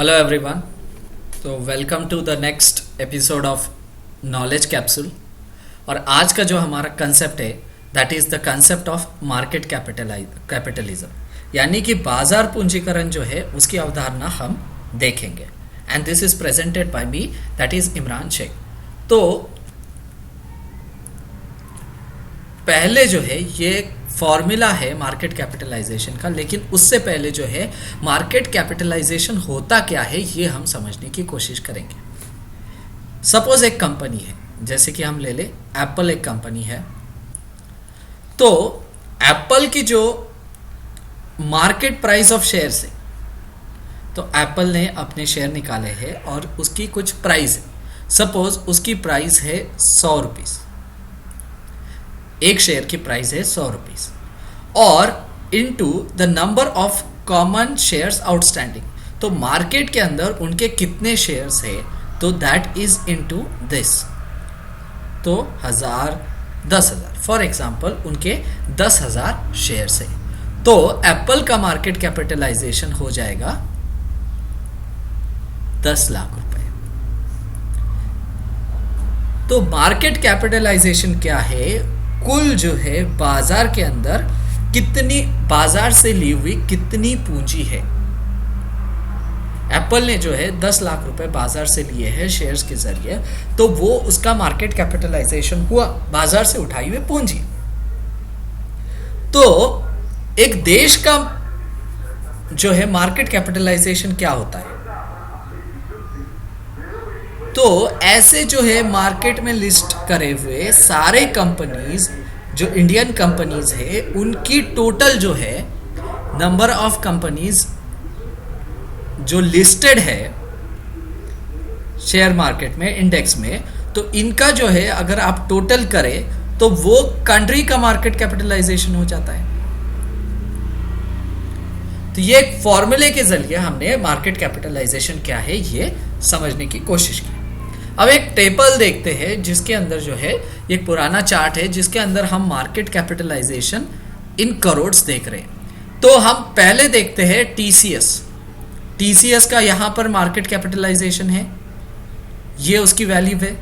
Hello everyone. तो welcome to the next episode of knowledge capsule. और आज का जो हमारा कंसेप्ट है that is the concept of market capitalism, यानी कि बाजार पूंजीकरण जो है उसकी अवधारणा हम देखेंगे। And this is presented by me, that is Imran Shaikh. तो पहले जो है ये फॉर्मूला है मार्केट कैपिटलाइजेशन का, लेकिन उससे पहले जो है मार्केट कैपिटलाइजेशन होता क्या है ये हम समझने की कोशिश करेंगे। सपोज एक कंपनी है, जैसे कि हम ले ले एप्पल एक कंपनी है। तो एप्पल की जो मार्केट प्राइस ऑफ शेयर्स है, तो एप्पल ने अपने शेयर निकाले हैं और उसकी कुछ प्राइस है। सपोज उसकी प्राइस है 100 रुपीज, एक शेयर की प्राइस है 100 रुपीज, और into the number of common shares outstanding, तो मार्केट के अंदर उनके कितने शेयर्स है, तो दैट इज इनटू दिस। तो 1000, 10,000 फॉर एग्जांपल उनके 10,000 शेयर्स है, तो एप्पल का मार्केट कैपिटलाइजेशन हो जाएगा 10 लाख रुपए। तो मार्केट कैपिटलाइजेशन क्या है? कुल जो है बाजार के अंदर कितनी बाजार से ली हुई कितनी पूंजी है। एप्पल ने जो है 10 लाख रुपए बाजार से लिए हैं शेयर्स के जरिए, तो वो उसका मार्केट कैपिटलाइजेशन हुआ, बाजार से उठाई हुई पूंजी। तो एक देश का जो है मार्केट कैपिटलाइजेशन क्या होता है? तो ऐसे जो है मार्केट में लिस्ट करे हुए सारे कंपनीज जो इंडियन कंपनीज है, उनकी टोटल जो है नंबर ऑफ कंपनीज जो लिस्टेड है शेयर मार्केट में, इंडेक्स में, तो इनका जो है अगर आप टोटल करें तो वो कंट्री का मार्केट कैपिटलाइजेशन हो जाता है। तो ये एक फॉर्मूले के जरिए हमने मार्केट कैपिटलाइजेशन क्या है ये समझने की कोशिश की। अब एक टेबल देखते हैं जिसके अंदर जो है एक पुराना चार्ट है जिसके अंदर हम मार्केट कैपिटलाइजेशन इन करोड्स देख रहे हैं। तो हम पहले देखते हैं टीसीएस का यहां पर मार्केट कैपिटलाइजेशन है, ये उसकी वैल्यू है।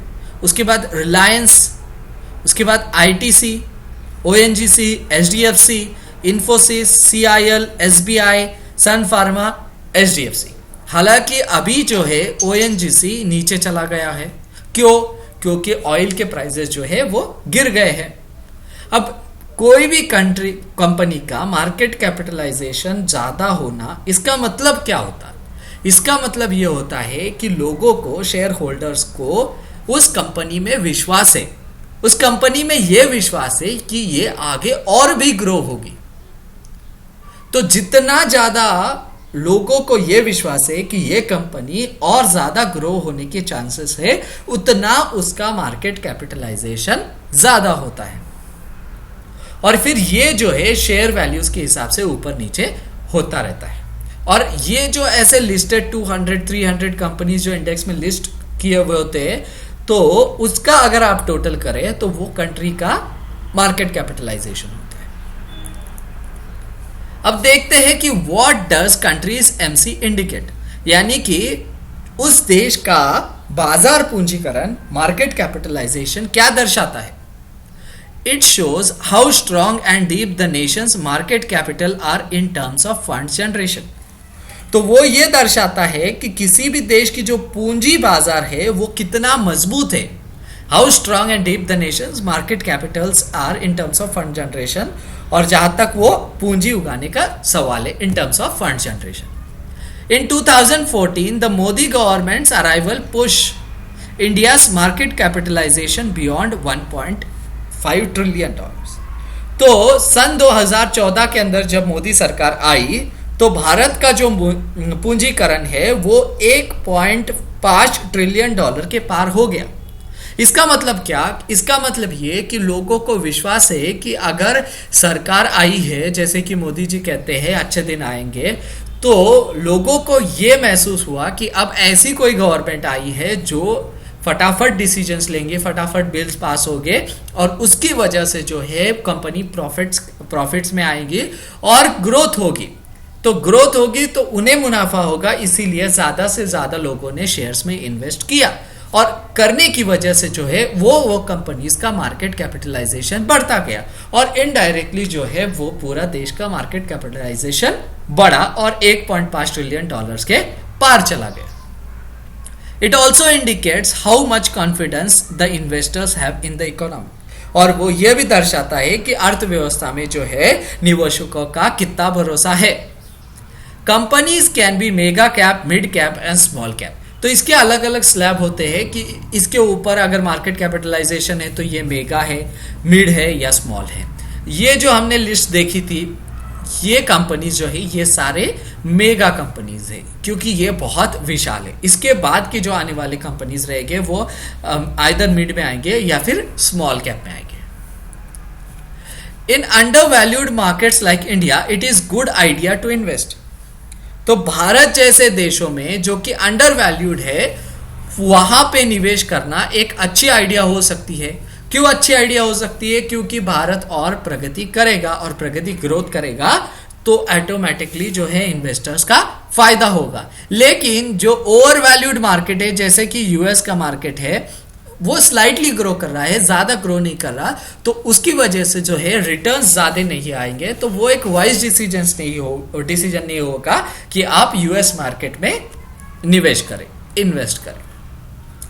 उसके बाद रिलायंस, उसके बाद आईटीसी, ओएनजीसी, एचडीएफसी, इन्फोसिस, सीआईएल, एसबीआई, सन फार्मा, एचडीएफसी। हालांकि अभी जो है ओएनजीसी नीचे चला गया है। क्यों? क्योंकि ऑयल के प्राइसेस जो है वो गिर गए हैं। अब कोई भी कंपनी का मार्केट कैपिटलाइजेशन ज्यादा होना, इसका मतलब क्या होता है? इसका मतलब ये होता है कि लोगों को, शेयर होल्डर्स को उस कंपनी में विश्वास है, उस कंपनी में ये विश्वास है कि ये आगे और भी ग्रो होगी। तो जितना ज्यादा लोगों को यह विश्वास है कि यह कंपनी और ज्यादा ग्रो होने के चांसेस है, उतना उसका मार्केट कैपिटलाइजेशन ज्यादा होता है। और फिर ये जो है शेयर वैल्यूज के हिसाब से ऊपर नीचे होता रहता है। और ये जो ऐसे लिस्टेड 200, 300 कंपनीज जो इंडेक्स में लिस्ट किए हुए होते हैं, तो उसका अगर आप टोटल करें तो वो कंट्री का मार्केट कैपिटलाइजेशन होता है। अब देखते हैं कि what does countries MC indicate, यानी कि उस देश का बाजार पूंजीकरण मार्केट कैपिटलाइजेशन क्या दर्शाता है। It shows how strong and deep the nation's market capital are in terms of fund generation. तो वो ये दर्शाता है कि किसी भी देश की जो पूंजी बाजार है वो कितना मजबूत है। How strong and deep the nation's market capitals are in terms of fund generation, और जहां तक वो पूंजी उगाने का सवाल है in terms of fund generation. In 2014 the Modi government's arrival push India's market capitalization beyond 1.5 trillion dollars. तो सन 2014 के अंदर जब मोदी सरकार आई, तो भारत का जो पूंजीकरण है वो 1.5 ट्रिलियन डॉलर के पार हो गया। इसका मतलब क्या? इसका मतलब ये कि लोगों को विश्वास है कि अगर सरकार आई है, जैसे कि मोदी जी कहते हैं अच्छे दिन आएंगे, तो लोगों को ये महसूस हुआ कि अब ऐसी कोई गवर्नमेंट आई है जो फटाफट डिसीजंस लेंगे, फटाफट बिल्स पास होंगे, और उसकी वजह से जो है कंपनी प्रॉफिट्स में आएगी और ग्रोथ होगी। तो ग्रोथ होगी तो उन्हें मुनाफा होगा, इसीलिए ज्यादा से ज्यादा लोगों ने शेयर्स में इन्वेस्ट किया और करने की वजह से जो है वो कंपनीज का मार्केट कैपिटलाइजेशन बढ़ता गया और इनडायरेक्टली जो है वो पूरा देश का मार्केट कैपिटलाइजेशन बढ़ा और 1.5 ट्रिलियन डॉलर्स के पार चला गया। It also indicates how much confidence the investors have in the economy, और वो ये भी दर्शाता है कि अर्थव्यवस्था में जो है निवेशकों का कितना भरोसा है। Companies can be mega cap, mid cap and small cap. तो इसके अलग अलग स्लैब होते हैं कि इसके ऊपर अगर मार्केट कैपिटलाइजेशन है तो ये मेगा है, मिड है या स्मॉल है। ये जो हमने लिस्ट देखी थी, ये कंपनीज जो है ये सारे मेगा कंपनीज है क्योंकि ये बहुत विशाल है। इसके बाद के जो आने वाले कंपनीज रहेंगे वो आइदर मिड में आएंगे या फिर स्मॉल कैप में आएंगे। In undervalued markets like India it is good idea to invest. तो भारत जैसे देशों में जो कि अंडर वैल्यूड है वहां पे निवेश करना एक अच्छी आइडिया हो सकती है। क्यों अच्छी आइडिया हो सकती है? क्योंकि भारत और प्रगति करेगा और प्रगति ग्रोथ करेगा तो ऑटोमेटिकली जो है इन्वेस्टर्स का फायदा होगा। लेकिन जो ओवर वैल्यूड मार्केट है जैसे कि यूएस का मार्केट है वो स्लाइटली ग्रो कर रहा है, ज्यादा ग्रो नहीं कर रहा, तो उसकी वजह से जो है रिटर्न्स ज्यादा नहीं आएंगे। तो वो एक वाइज डिसीजन नहीं होगा कि आप यूएस मार्केट में निवेश करें, इन्वेस्ट करें।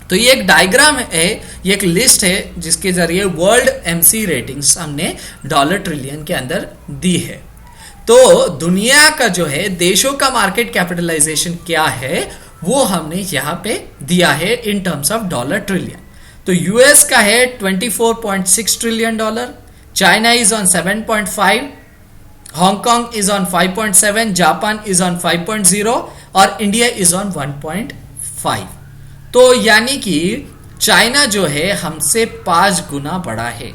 तो ये एक डायग्राम है, ये एक लिस्ट है जिसके जरिए वर्ल्ड एमसी रेटिंग्स हमने डॉलर ट्रिलियन के अंदर दी है। तो दुनिया का जो है देशों का मार्केट कैपिटलाइजेशन क्या है वो हमने यहाँ पे दिया है in terms of dollar trillion. तो यूएस का है 24.6 trillion dollar, China is on 7.5, Hong Kong is on 5.7, Japan is on 5.0 और इंडिया इज ऑन 1.5। तो यानी कि चाइना जो है हमसे 5 गुना बड़ा है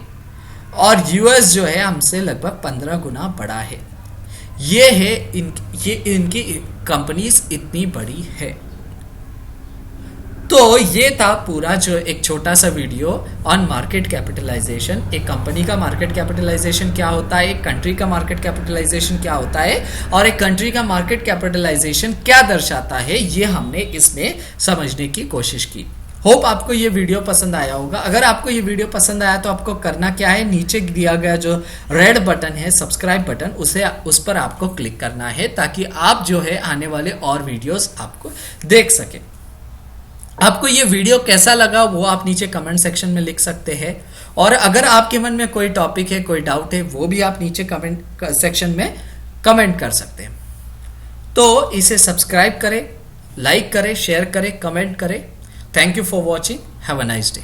और यूएस जो है हमसे लगभग 15 गुना बड़ा है। ये है ये इनकी कंपनीज इतनी बड़ी है। तो ये था पूरा जो एक छोटा सा वीडियो ऑन मार्केट कैपिटलाइजेशन। एक कंपनी का मार्केट कैपिटलाइजेशन क्या होता है, एक कंट्री का मार्केट कैपिटलाइजेशन क्या होता है और एक कंट्री का मार्केट कैपिटलाइजेशन क्या दर्शाता है, ये हमने इसमें समझने की कोशिश की। होप आपको ये वीडियो पसंद आया होगा। अगर आपको ये वीडियो पसंद आया तो आपको करना क्या है, नीचे दिया गया जो रेड बटन है सब्सक्राइब बटन, उस पर आपको क्लिक करना है ताकि आप जो है आने वाले और वीडियोस आपको देख सके। आपको ये वीडियो कैसा लगा वो आप नीचे कमेंट सेक्शन में लिख सकते हैं और अगर आपके मन में कोई टॉपिक है, कोई डाउट है, वो भी आप नीचे कमेंट सेक्शन में कमेंट कर सकते हैं। तो इसे सब्सक्राइब करें, लाइक करें, शेयर करें, कमेंट करें। Thank you for watching. Have a nice day.